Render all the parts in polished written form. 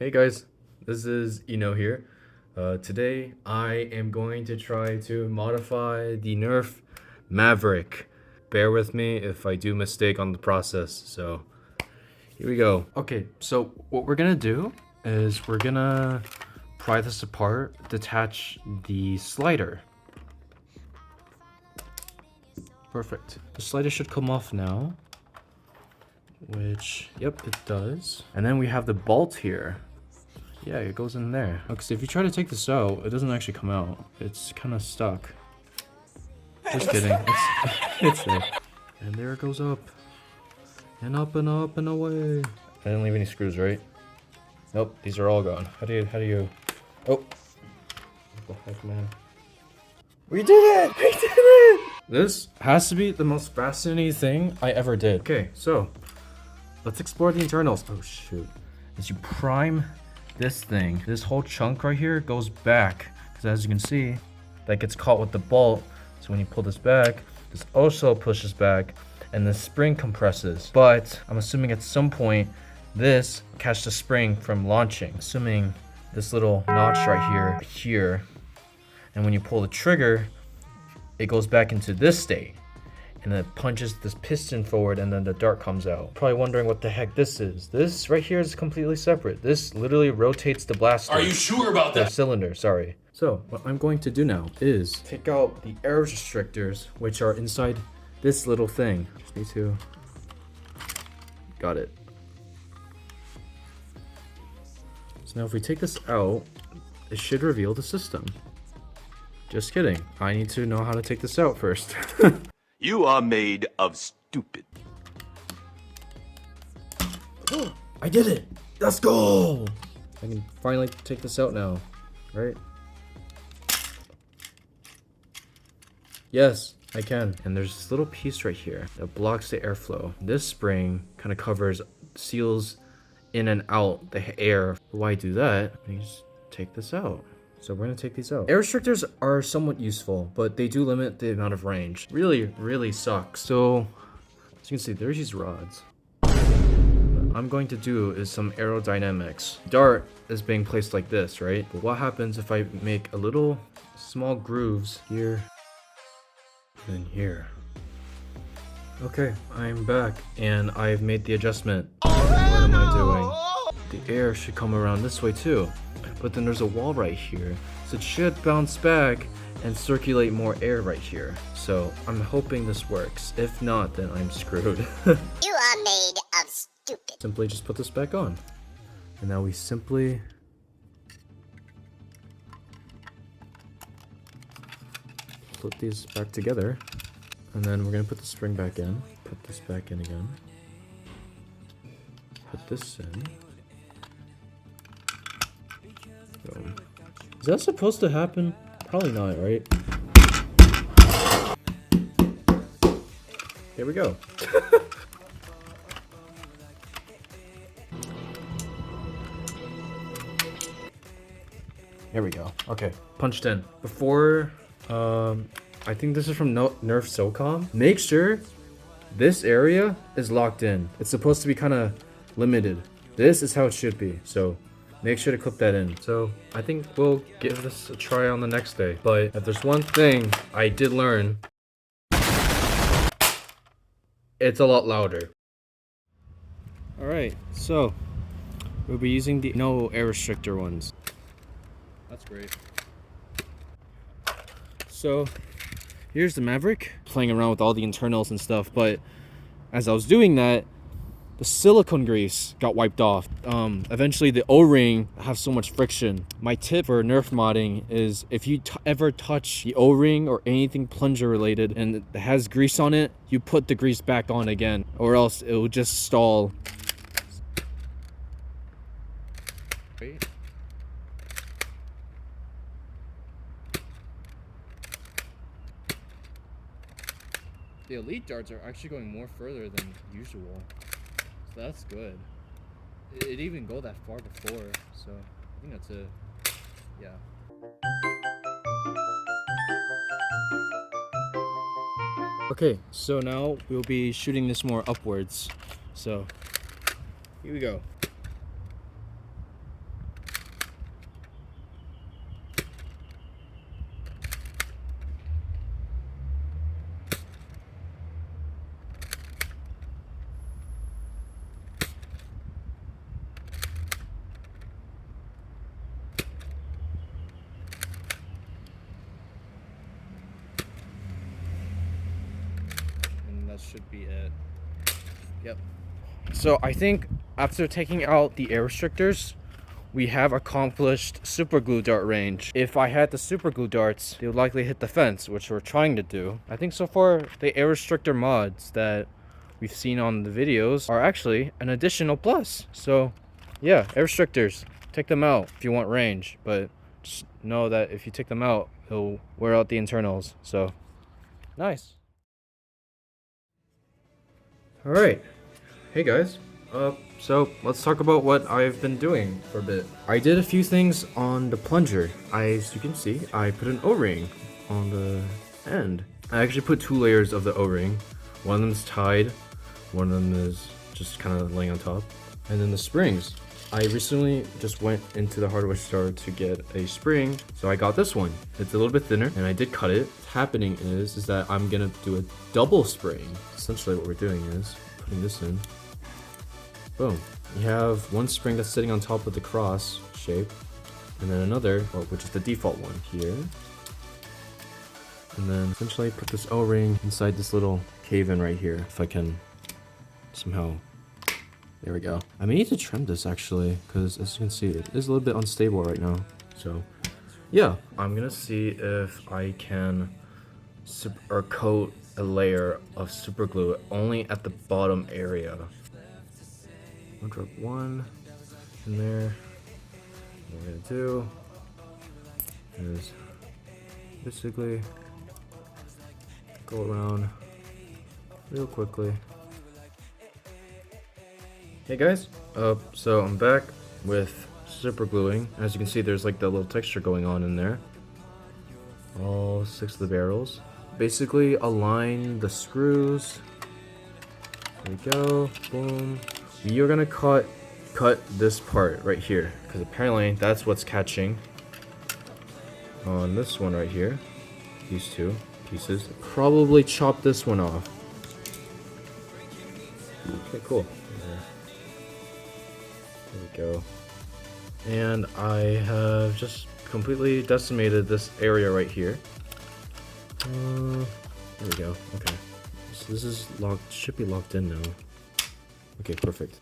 Hey guys, this is Eno here. Today I am going to try to modify the Nerf Maverick. Bear with me if I do mistake on the process, so here we go. Okay, so what we're gonna do is we're gonna pry this apart, detach the slider. Perfect. The slider should come off now. Which, yep, it does. And then we have the bolt here. Yeah, it goes in there. Okay, so if you try to take this out, it doesn't actually come out. It's kind of stuck. Just kidding. It's there. And there it goes up. And up and up and away. I didn't leave any screws, right? Nope, these are all gone. How do you... Oh. What the heck, man? We did it! We did it! This has to be the most fascinating thing I ever did. Okay, so... let's explore the internals. Oh shoot. As you prime this thing, this whole chunk right here goes back. Because as you can see, that gets caught with the bolt. So when you pull this back, this also pushes back and the spring compresses. But I'm assuming at some point, this catch the spring from launching. Assuming this little notch right here. And when you pull the trigger, it goes back into this state. And then it punches this piston forward and then the dart comes out. Probably wondering what the heck this is. This right here is completely separate. This literally rotates the blaster. Are you sure about that? The cylinder, sorry. So what I'm going to do now is take out the air restrictors, which are inside this little thing. Just need to... got it. So now if we take this out, it should reveal the system. Just kidding. I need to know how to take this out first. You are made of stupid. Oh, I did it! Let's go! I can finally take this out now, right? Yes, I can. And there's this little piece right here that blocks the airflow. This spring kind of covers, seals in and out the air. Why do that? You just take this out. So we're gonna take these out. Air restrictors are somewhat useful, but they do limit the amount of range. Really sucks. So, as you can see, there's these rods. What I'm going to do is some aerodynamics. Dart is being placed like this, right? But what happens if I make a little small grooves here and here? Okay, I'm back and I've made the adjustment. What am I doing? The air should come around this way too. But then there's a wall right here, so it should bounce back and circulate more air right here. So I'm hoping this works. If not, then I'm screwed. You are made of stupid. Simply just put this back on. And now we simply put these back together. And then we're gonna put the spring back in. Put this back in again. Put this in. Is that supposed to happen? Probably not, right? Here we go. Here we go. Okay, punched in. Before, I think this is from Nerf SOCOM. Make sure this area is locked in. It's supposed to be kind of limited. This is how it should be, so make sure to clip that in. So I think we'll give this a try on the next day. But if there's one thing I did learn, it's a lot louder. Alright, so we'll be using the no air restrictor ones. That's great. So here's the Maverick, playing around with all the internals and stuff, but as I was doing that, the silicone grease got wiped off. Eventually the O-ring has so much friction. My tip for Nerf modding is if you ever touch the O-ring or anything plunger related and it has grease on it, you put the grease back on again, or else it will just stall. Right. The elite darts are actually going more further than usual. So that's good. It didn't even go that far before, so I think that's it. Yeah. Okay, so now we'll be shooting this more upwards. So here we go. Yep. So I think after taking out the air restrictors, we have accomplished super glue dart range. If I had the super glue darts, they would likely hit the fence, which we're trying to do. I think so far the air restrictor mods that we've seen on the videos are actually an additional plus. So yeah, air restrictors, take them out if you want range, but just know that if you take them out, it'll wear out the internals. So nice. All right. Hey guys, so let's talk about what I've been doing for a bit. I did a few things on the plunger. As you can see, I put an O-ring on the end. I actually put 2 layers of the O-ring. One of them is tied, one of them is just kind of laying on top. And then the springs. I recently just went into the hardware store to get a spring, so I got this one. It's a little bit thinner, and I did cut it. What's happening is that I'm gonna do a double spring. Essentially what we're doing is putting this in. Boom. You have one spring that's sitting on top of the cross shape, and then another, which is the default one here. And then essentially put this O-ring inside this little cave-in right here, if I can somehow. There we go. I may need to trim this actually, because as you can see, it is a little bit unstable right now. So yeah, I'm gonna see if I can coat a layer of super glue only at the bottom area. I'll drop one in there. What we're gonna do is basically go around real quickly. Hey guys, so I'm back with super gluing. As you can see, there's like the little texture going on in there. All 6 of the barrels. Basically align the screws. There we go, boom. You're gonna cut this part right here, because apparently that's what's catching on this one right here. These 2 pieces. Probably chop this one off. Okay, cool. There we go. And I have just completely decimated this area right here. There we go. Okay. So this is locked, should be locked in now. Okay, perfect.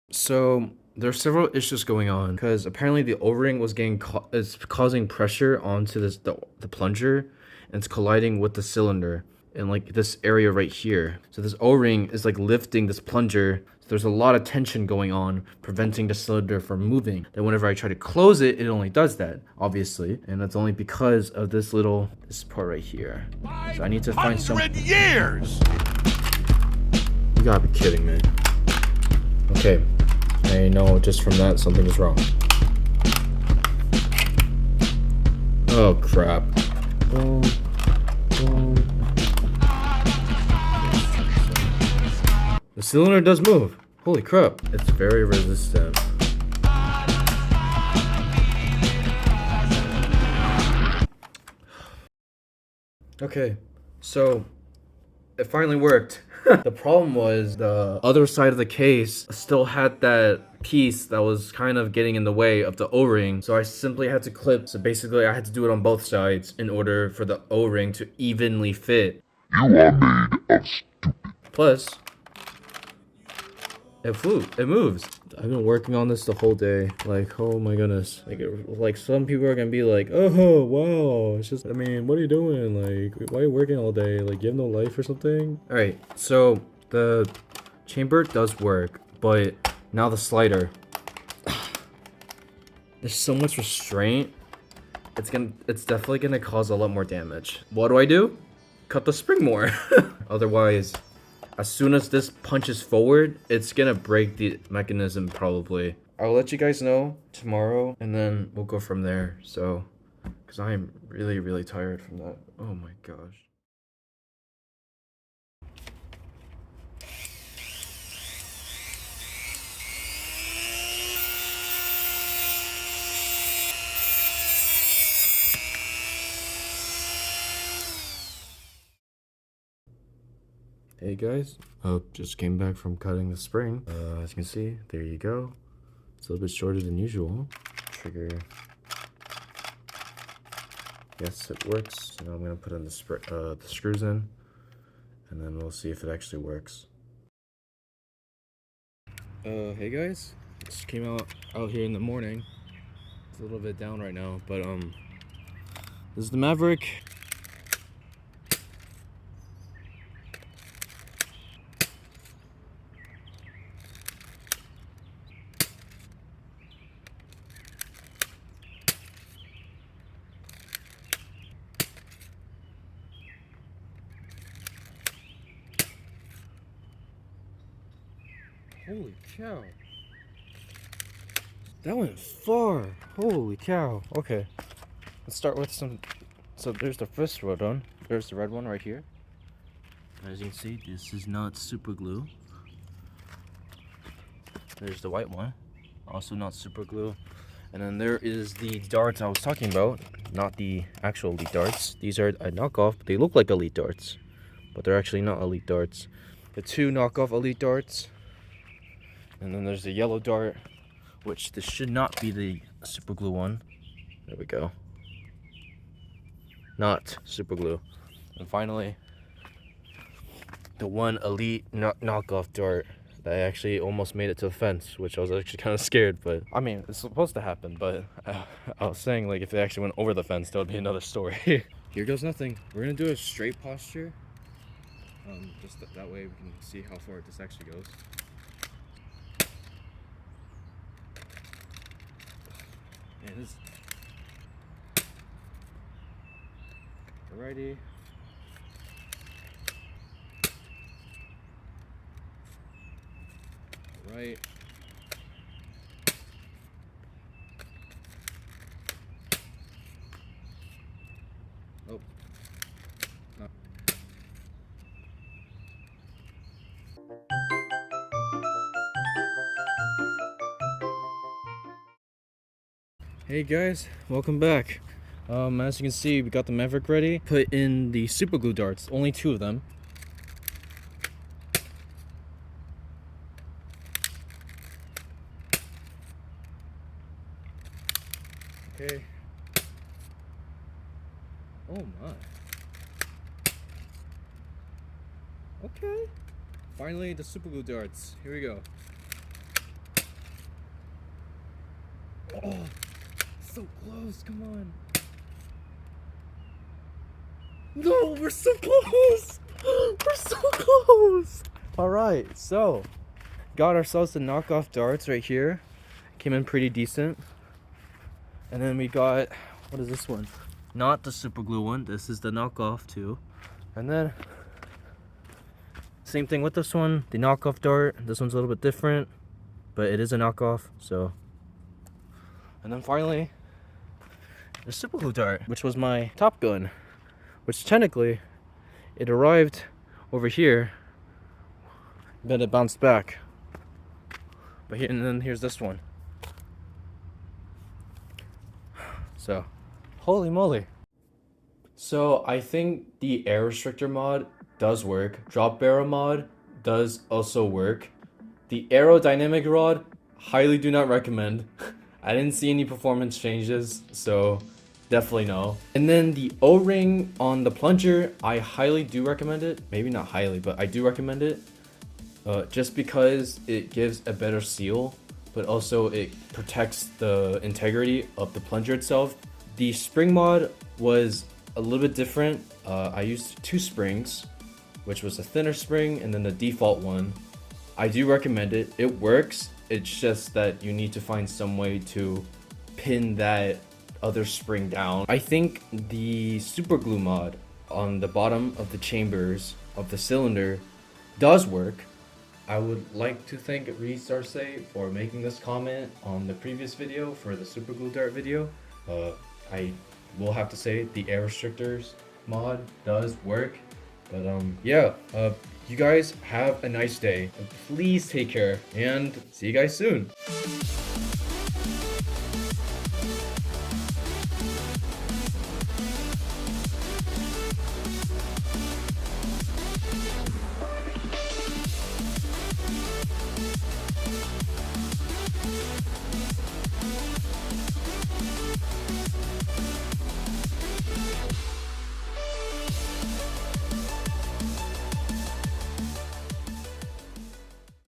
So there's several issues going on because apparently the O-ring was getting is causing pressure onto the plunger, and it's colliding with the cylinder in like this area right here. So this O-ring is like lifting this plunger. So there's a lot of tension going on, preventing the cylinder from moving. Then whenever I try to close it, it only does that, obviously, and that's only because of this part right here. So I need to find some. 100 years. You gotta be kidding me. Okay, I know just from that something is wrong. Oh crap. Boom, boom. The cylinder does move. Holy crap. It's very resistant. Okay, so it finally worked. The problem was the other side of the case still had that piece that was kind of getting in the way of the O-ring, so I simply had to clip. So basically I had to do it on both sides in order for the O-ring to evenly fit. You are made of stupid. Plus, it moves. I've been working on this the whole day. Like, oh my goodness. Like some people are gonna be like, oh wow, it's just, I mean, what are you doing? Like, why are you working all day? Like, you have no life or something? All right, so the chamber does work, but now the slider. There's so much restraint. It's definitely gonna cause a lot more damage. What do? Cut the spring more. Otherwise, as soon as this punches forward, it's gonna break the mechanism probably. I'll let you guys know tomorrow, and then we'll go from there. So, because I am really, really tired from that. Oh my gosh. Hey guys, just came back from cutting the spring. As you can see, there you go. It's a little bit shorter than usual. Trigger. Yes, it works. So now I'm gonna put in the screws in. and then we'll see if it actually works. Hey guys, just came out here in the morning. It's a little bit down right now, but this is the Maverick. Holy cow. That went far. Holy cow. Okay. Let's start with some. So there's the first one. There's the red one right here. As you can see, this is not super glue. There's the white one. Also not super glue. And then there is the darts I was talking about. Not the actual elite darts. These are a knockoff. They look like elite darts, but they're actually not elite darts. The two knockoff elite darts. And then there's the yellow dart, which this should not be the super glue one. There we go. Not super glue. And finally, the one elite knockoff dart that actually almost made it to the fence, which I was actually kind of scared, but I mean, it's supposed to happen, but I was saying, like, if they actually went over the fence, that would be another story. Here goes nothing. We're gonna do a straight posture. Just that way we can see how far this actually goes. It is. Alrighty. Alright. Oh. No. Hey guys, welcome back. As you can see, we got the Maverick ready. Put in the super glue darts, only 2 of them. Okay. Oh my. Okay. Finally, the super glue darts. Here we go. Oh. So close, come on. No, we're so close. We're so close. All right, so got ourselves the knockoff darts right here. Came in pretty decent. And then we got, what is this one? Not the super glue one. This is the knockoff too. And then same thing with this one, the knockoff dart. This one's a little bit different, but it is a knockoff, so. And then finally, the super glue dart, which was my top gun, which technically it arrived over here, but it bounced back. But here, and then here's this one. So, holy moly. So I think the Restrictor mod does work. Drop barrel mod does also work. The Aerodynamic Rod, highly do not recommend. I didn't see any performance changes, so definitely no. And then the O-ring on the plunger, I highly do recommend it. Maybe not highly, but I do recommend it. Just because it gives a better seal, but also it protects the integrity of the plunger itself. The spring mod was a little bit different. I used 2 springs, which was a thinner spring and then the default one. I do recommend it. It works. It's just that you need to find some way to pin that other spring down. I think the super glue mod on the bottom of the chambers of the cylinder does work. I would like to thank Restrictor for making this comment on the previous video for the super glue dart video. I will have to say the Restrictor mod does work. But yeah, you guys have a nice day. Please take care and see you guys soon.